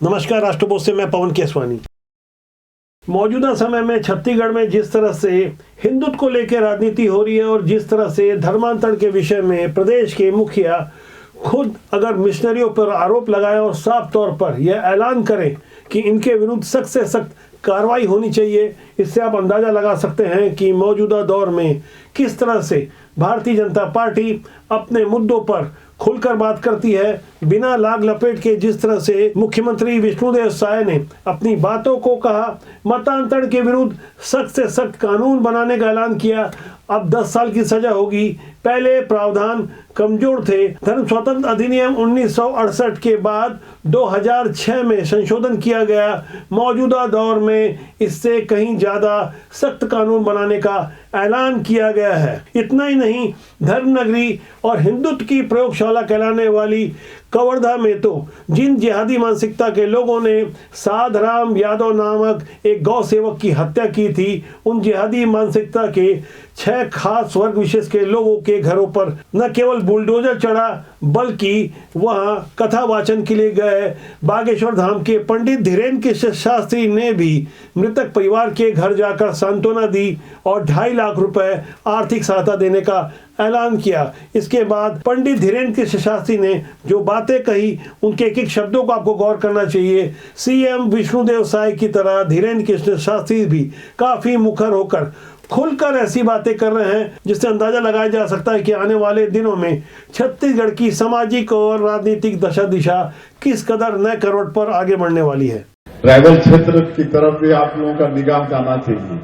नमस्कार, राष्ट्रपोस्ट से मैं पवन केसवानी। मौजूदा समय में छत्तीसगढ़ में जिस तरह से हिंदुत्व को लेकर राजनीति हो रही है और जिस तरह से धर्मांतरण के विषय में प्रदेश के मुखिया खुद अगर मिशनरियों पर आरोप लगाए और साफ तौर पर यह ऐलान करें कि इनके विरुद्ध सख्त से सख्त कार्रवाई होनी चाहिए, इससे आप अंदाजा लगा सकते हैं कि मौजूदा दौर में किस तरह से भारतीय जनता पार्टी अपने मुद्दों पर खुलकर बात करती है। बिना लाग लपेट के जिस तरह से मुख्यमंत्री विष्णुदेव साय ने अपनी बातों को कहा, मतांतरण के विरुद्ध सख्त से सख्त कानून बनाने का ऐलान किया। अब 10 साल की सजा होगी। पहले प्रावधान कमजोर थे। धर्म स्वतंत्र अधिनियम 1968 के बाद 2006 में संशोधन किया गया। मौजूदा दौर में इससे कहीं ज्यादा सख्त कानून बनाने का ऐलान किया गया है। इतना ही नहीं, धर्मनगरी और हिंदुत्व की प्रयोगशाला कहलाने वाली कवर्धा में तो जिन जिहादी मानसिकता के लोगों ने साधराम यादव नामक एक गौ सेवक की हत्या की थी, उन जिहादी मानसिकता के 6 खास वर्ग विशेष के लोगों के घरों पर न केवल बुलडोजर चढ़ा बल्कि वहां कथा वाचन के लिए गए बागेश्वर धाम के पंडित धीरेन्द्र कृष्ण शास्त्री ने भी मृतक परिवार के घर जाकर सांत्वना दी और 2.5 लाख रुपए आर्थिक सहायता देने का ऐलान किया। इसके बाद पंडित धीरेन्द्र कृष्ण शास्त्री ने जो बातें कही, उनके एक एक शब्दों को आपको गौर करना चाहिए। सीएम विष्णुदेव साय की तरह धीरेन्द्र कृष्ण शास्त्री भी काफी मुखर होकर खुलकर ऐसी बातें कर रहे हैं जिससे अंदाजा लगाया जा सकता है कि आने वाले दिनों में छत्तीसगढ़ की सामाजिक और राजनीतिक दशा दिशा किस कदर नए करवट पर आगे बढ़ने वाली है। ट्राइबल क्षेत्र की तरफ भी आप लोगों का निगाह जाना चाहिए,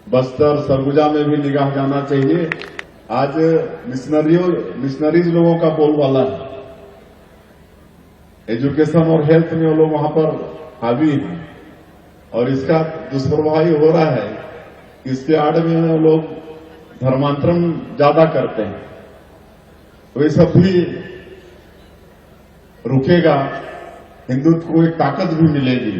बस्तर सरगुजा में भी निगाह जाना चाहिए। आज मिशनरीज लोगों का बोलबाला है। एजुकेशन और हेल्थ में वो लोग वहां पर हावी हैं और इसका दुष्प्रभाव हो रहा है। इसके आड़ में वो लोग धर्मांतरण ज्यादा करते हैं, तो ये सब भी रुकेगा, हिंदुत्व को एक ताकत भी मिलेगी।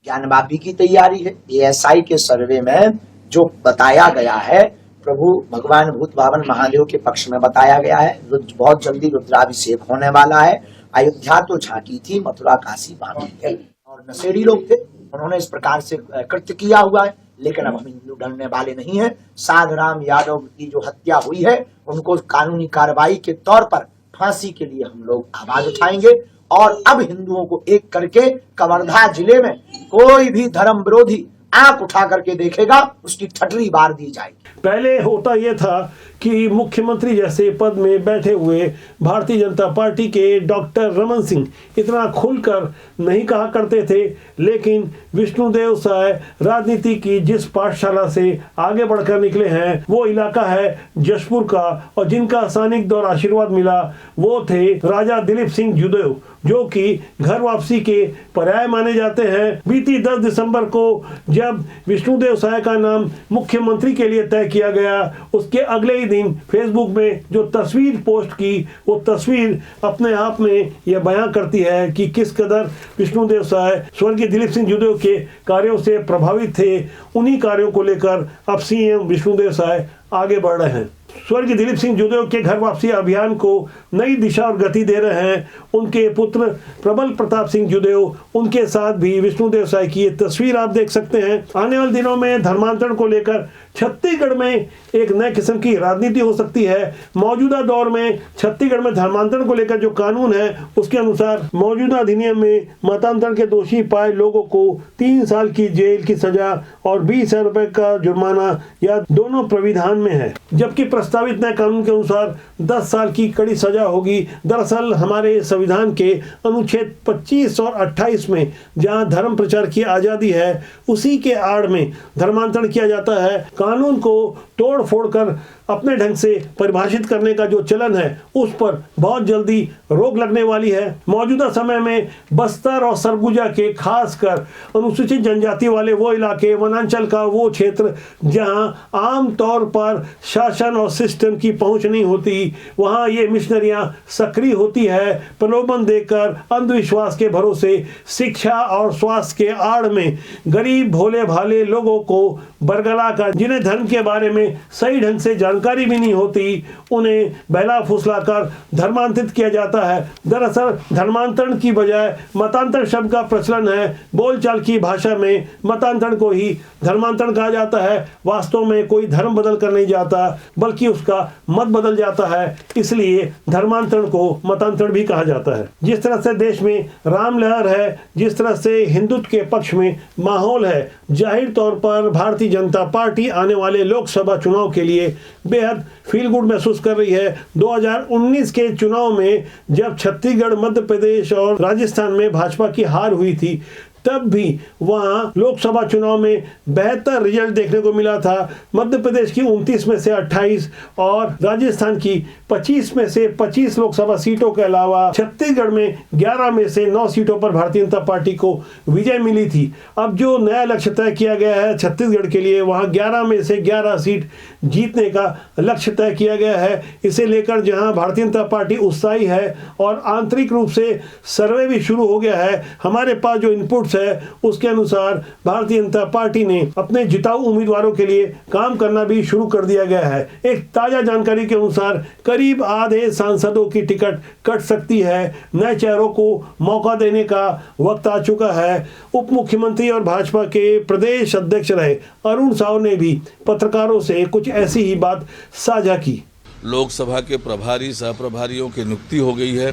ज्ञानवापी की तैयारी है। एएसआई के सर्वे में जो बताया गया है, प्रभु भगवान भूत भावन महादेव के पक्ष में बताया गया है। बहुत जल्दी रुद्राभिषेक होने वाला है। अयोध्या तो झांकी थी, मथुरा काशी बाकी है। और नशेड़ी लोग थे, उन्होंने इस प्रकार से कृत्य किया हुआ है, लेकिन अब हम हिंदू डरने वाले नहीं हैं। साधराम यादव की जो हत्या हुई है, उनको कानूनी कार्रवाई के तौर पर फांसी के लिए हम लोग आवाज उठाएंगे और अब हिंदुओं को एक करके कवर्धा जिले में कोई भी धर्म विरोधी आंख उठा करके देखेगा, उसकी ठटरी बार दी जाएगी। पहले होता यह था कि मुख्यमंत्री जैसे पद में बैठे हुए भारतीय जनता पार्टी के डॉक्टर रमन सिंह इतना खुलकर नहीं कहा करते थे, लेकिन विष्णुदेव साय राजनीति की जिस पाठशाला से आगे बढ़कर निकले हैं, वो इलाका है जशपुर का, और जिनका सानिध्य और आशीर्वाद मिला वो थे राजा दिलीप सिंह जूदेव, जो कि घर वापसी के पर्याय माने जाते हैं। बीती 10 दिसंबर को जब विष्णुदेव साय का नाम मुख्यमंत्री के लिए तय किया गया, उसके अगले ही दिन फेसबुक में जो तस्वीर पोस्ट की, वो तस्वीर अपने आप में यह बयां करती है कि किस कदर विष्णुदेव साय स्वर्गीय दिलीप सिंह जूदेव के कार्यों से प्रभावित थे। उन्हीं कार्यों को लेकर अब सीएम विष्णुदेव साय आगे बढ़ रहे हैं। स्वर्गीय दिलीप सिंह जूदेव के घर वापसी अभियान को नई दिशा और गति दे रहे हैं उनके पुत्र प्रबल प्रताप सिंह जूदेव। उनके साथ भी विष्णुदेव साय की ये तस्वीर आप देख सकते हैं। आने वाले दिनों में धर्मांतरण को लेकर छत्तीसगढ़ में एक नए किस्म की राजनीति हो सकती है। मौजूदा दौर में छत्तीसगढ़ में धर्मांतरण को लेकर जो कानून है, उसके अनुसार मौजूदा अधिनियम में मतांतरण के दोषी पाए लोगों को 3 साल की जेल की सजा और 20,000 रुपए का जुर्माना या दोनों प्राविधान में है, जबकि प्रस्तावित नए कानून के अनुसार 10 साल की कड़ी सजा होगी। दरअसल हमारे संविधान के अनुच्छेद 25 और 28 में जहां धर्म प्रचार की आजादी है, उसी के आड़ में धर्मांतरण किया जाता है। कानून को तोड़ फोड़ कर अपने ढंग से परिभाषित करने का जो चलन है, उस पर बहुत जल्दी रोक लगने वाली है। मौजूदा समय में बस्तर और सरगुजा के खासकर अनुसूचित जनजाति वाले वो इलाके, वनांचल का वो क्षेत्र जहां आम तौर पर शासन और सिस्टम की पहुंच नहीं होती, वहां ये मिशनरियां सक्रिय होती है, प्रलोभन देकर अंधविश्वास के भरोसे शिक्षा और स्वास्थ्य के आड़ में गरीब भोले भाले लोगों को बरगला कर जिन्हें जिन्हें धर्म के बारे में सही ढंग से जानकारी भी नहीं होती, उन्हें बहला फुसलाकर धर्मांतरित किया जाता है। दरअसल धर्मांतरण की बजाय मतांतर शब्द का प्रचलन है। बोलचाल की भाषा में मतांतरण को ही धर्मांतरण कहा जाता है। वास्तव में कोई धर्म बदल कर नहीं जाता, बल्कि उसका मत बदल जाता है, इसलिए धर्मांतरण को मतांतरण भी कहा जाता है। जिस तरह से देश में राम लहर है, जिस तरह से हिंदुत्व के पक्ष में माहौल है, जाहिर तौर पर भारतीय जनता पार्टी आने वाले लोकसभा चुनाव के लिए बेहद फील गुड महसूस कर रही है। 2019 के चुनाव में जब छत्तीसगढ़, मध्य प्रदेश और राजस्थान में भाजपा की हार हुई थी, तब भी वहां लोकसभा चुनाव में बेहतर रिजल्ट देखने को मिला था। मध्य प्रदेश की 29 में से 28 और राजस्थान की 25 में से 25 लोकसभा सीटों के अलावा छत्तीसगढ़ में 11 में से 9 सीटों पर भारतीय जनता पार्टी को विजय मिली थी। अब जो नया लक्ष्य तय किया गया है छत्तीसगढ़ के लिए, वहां 11 में से 11 सीट जीतने का लक्ष्य तय किया गया है। इसे लेकर जहां भारतीय जनता पार्टी उत्साही है और आंतरिक रूप से सर्वे भी शुरू हो गया है, हमारे पास जो इनपुट है उसके अनुसार भारतीय जनता पार्टी ने अपने जिताऊ उम्मीदवारों के लिए काम करना भी शुरू कर दिया गया है। एक ताजा जानकारी के अनुसार करीब आधे सांसदों की टिकट कट सकती है। नए चेहरों को मौका देने का वक्त आ चुका है। उप मुख्यमंत्री और भाजपा के प्रदेश अध्यक्ष रहे अरुण साव ने भी पत्रकारों से कुछ ऐसी ही बात साझा की। लोकसभा के प्रभारी सह प्रभारियों की नियुक्ति हो गई है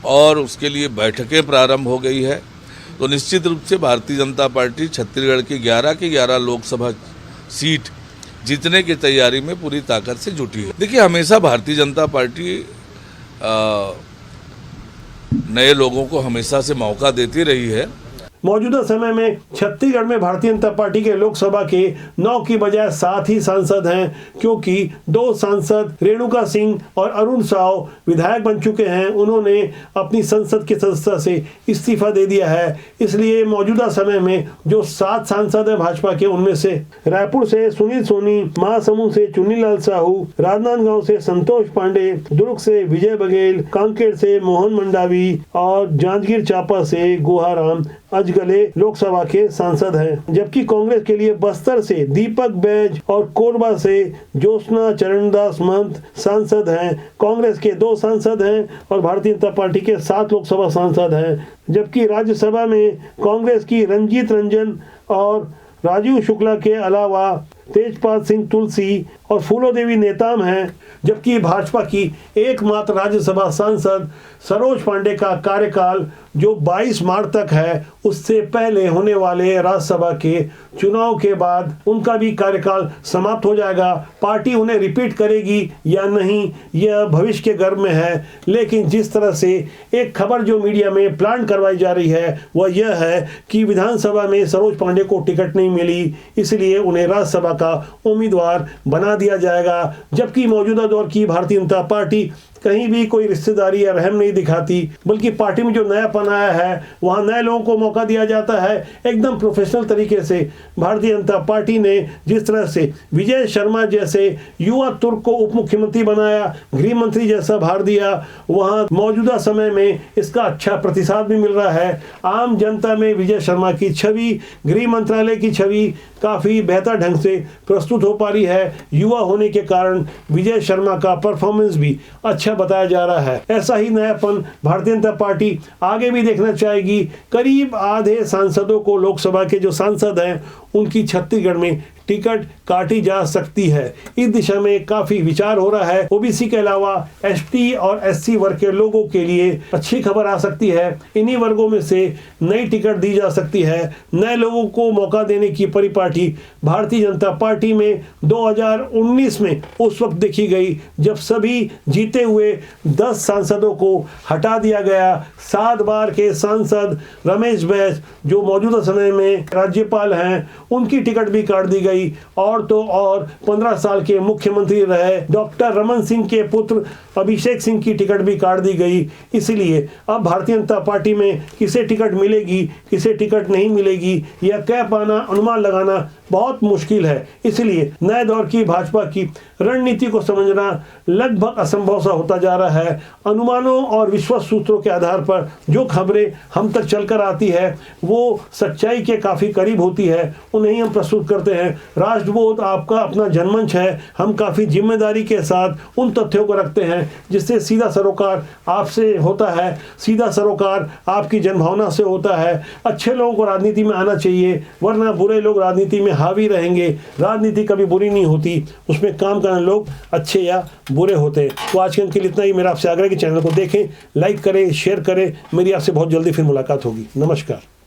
और उसके लिए बैठकें प्रारंभ हो गई है। तो निश्चित रूप से भारतीय जनता पार्टी छत्तीसगढ़ की 11 की 11 लोकसभा सीट जीतने की तैयारी में पूरी ताकत से जुटी है। देखिए, हमेशा भारतीय जनता पार्टी नए लोगों को हमेशा से मौका देती रही है। मौजूदा समय में छत्तीसगढ़ में भारतीय जनता पार्टी के लोकसभा के 9 की बजाय 7 ही सांसद हैं, क्योंकि 2 सांसद रेणुका सिंह और अरुण साव विधायक बन चुके हैं। उन्होंने अपनी संसद की सदस्यता से इस्तीफा दे दिया है। इसलिए मौजूदा समय में जो 7 सांसद हैं भाजपा के, उनमें से रायपुर से सुनील सोनी, महासमुंद से चुन्नीलाल साहू, राजनांदगांव से संतोष पांडे, दुर्ग से विजय बघेल, कांकेर से मोहन मंडावी और जांजगीर चांपा से गुहाराम अजगले लोकसभा के सांसद हैं। जबकि कांग्रेस के लिए बस्तर से दीपक बैज और कोरबा से ज्योत्सना चरणदास महंत सांसद हैं। कांग्रेस के 2 सांसद हैं और भारतीय जनता पार्टी के 7 लोकसभा सांसद हैं। जबकि राज्यसभा में कांग्रेस की रंजीत रंजन और राजीव शुक्ला के अलावा तेजपाल सिंह तुलसी और फूलो देवी नेताम हैं। जबकि भाजपा की एकमात्र राज्यसभा सांसद सरोज पांडे का कार्यकाल जो 22 मार्च तक है, उससे पहले होने वाले राज्यसभा के चुनाव के बाद उनका भी कार्यकाल समाप्त हो जाएगा। पार्टी उन्हें रिपीट करेगी या नहीं, यह भविष्य के गर्भ में है। लेकिन जिस तरह से एक खबर जो मीडिया में प्लान करवाई जा रही है वह यह है कि विधानसभा में सरोज पांडे को टिकट नहीं मिली, इसलिए उन्हें राज्यसभा का उम्मीदवार बना दिया जाएगा। जबकि मौजूदा दौर की भारतीय जनता पार्टी कहीं भी कोई रिश्तेदारी या रहम नहीं दिखाती, बल्कि पार्टी में जो नयापन आया है वहां नए लोगों को मौका दिया जाता है। एकदम प्रोफेशनल तरीके से भारतीय जनता पार्टी ने जिस तरह से विजय शर्मा जैसे युवा तुर्क को उप मुख्यमंत्री बनाया, गृह मंत्री जैसा भार दिया, वहां मौजूदा समय में इसका अच्छा प्रतिसाद भी मिल रहा है। आम जनता में विजय शर्मा की छवि, गृह मंत्रालय की छवि काफी बेहतर ढंग से प्रस्तुत हो पा रही है। युवा होने के कारण विजय शर्मा का परफॉर्मेंस भी अच्छा बताया जा रहा है। ऐसा ही नयापन भारतीय जनता पार्टी आगे भी देखना चाहेगी। करीब आधे सांसदों को, लोकसभा के जो सांसद हैं, उनकी छत्तीसगढ़ में टिकट काटी जा सकती है। इस दिशा में काफी विचार हो रहा है। ओबीसी के अलावा एसटी और एससी वर्ग के लोगों के लिए अच्छी खबर आ सकती है। इन्हीं वर्गों में से नई टिकट दी जा सकती है। नए लोगों को मौका देने की परिपाटी भारतीय जनता पार्टी में 2019 में उस वक्त देखी गई जब सभी जीते हुए 10 सांसदों को हटा दिया गया। 7 बार के सांसद रमेश बैस, जो मौजूदा समय में राज्यपाल हैं, उनकी टिकट भी काट दी गई। और तो और 15 साल के मुख्यमंत्री रहे डॉक्टर रमन सिंह के पुत्र अभिषेक सिंह की टिकट भी काट दी गई। इसलिए अब भारतीय जनता पार्टी में किसे टिकट मिलेगी, किसे टिकट नहीं मिलेगी, यह कह पाना, अनुमान लगाना बहुत मुश्किल है। इसलिए नए दौर की भाजपा की रणनीति को समझना लगभग असंभव सा होता जा रहा है। अनुमानों और विश्वास सूत्रों के आधार पर जो खबरें हम तक चलकर आती है वो सच्चाई के काफी करीब होती है, उन्हें हम प्रस्तुत करते हैं। राष्ट्रबोध आपका अपना जनमंच है। हम काफ़ी जिम्मेदारी के साथ उन तथ्यों को रखते हैं जिससे सीधा सरोकार आपसे होता है, सीधा सरोकार आपकी जनभावना से होता है। अच्छे लोगों को राजनीति में आना चाहिए, वरना बुरे लोग राजनीति में हावी रहेंगे। राजनीति कभी बुरी नहीं होती, उसमें काम करने लोग अच्छे या बुरे होते। तो आज के लिए इतना ही। मेरा आपसे आग्रह है कि चैनल को देखें, लाइक करें, शेयर करें। मेरी आपसे बहुत जल्दी फिर मुलाकात होगी। नमस्कार।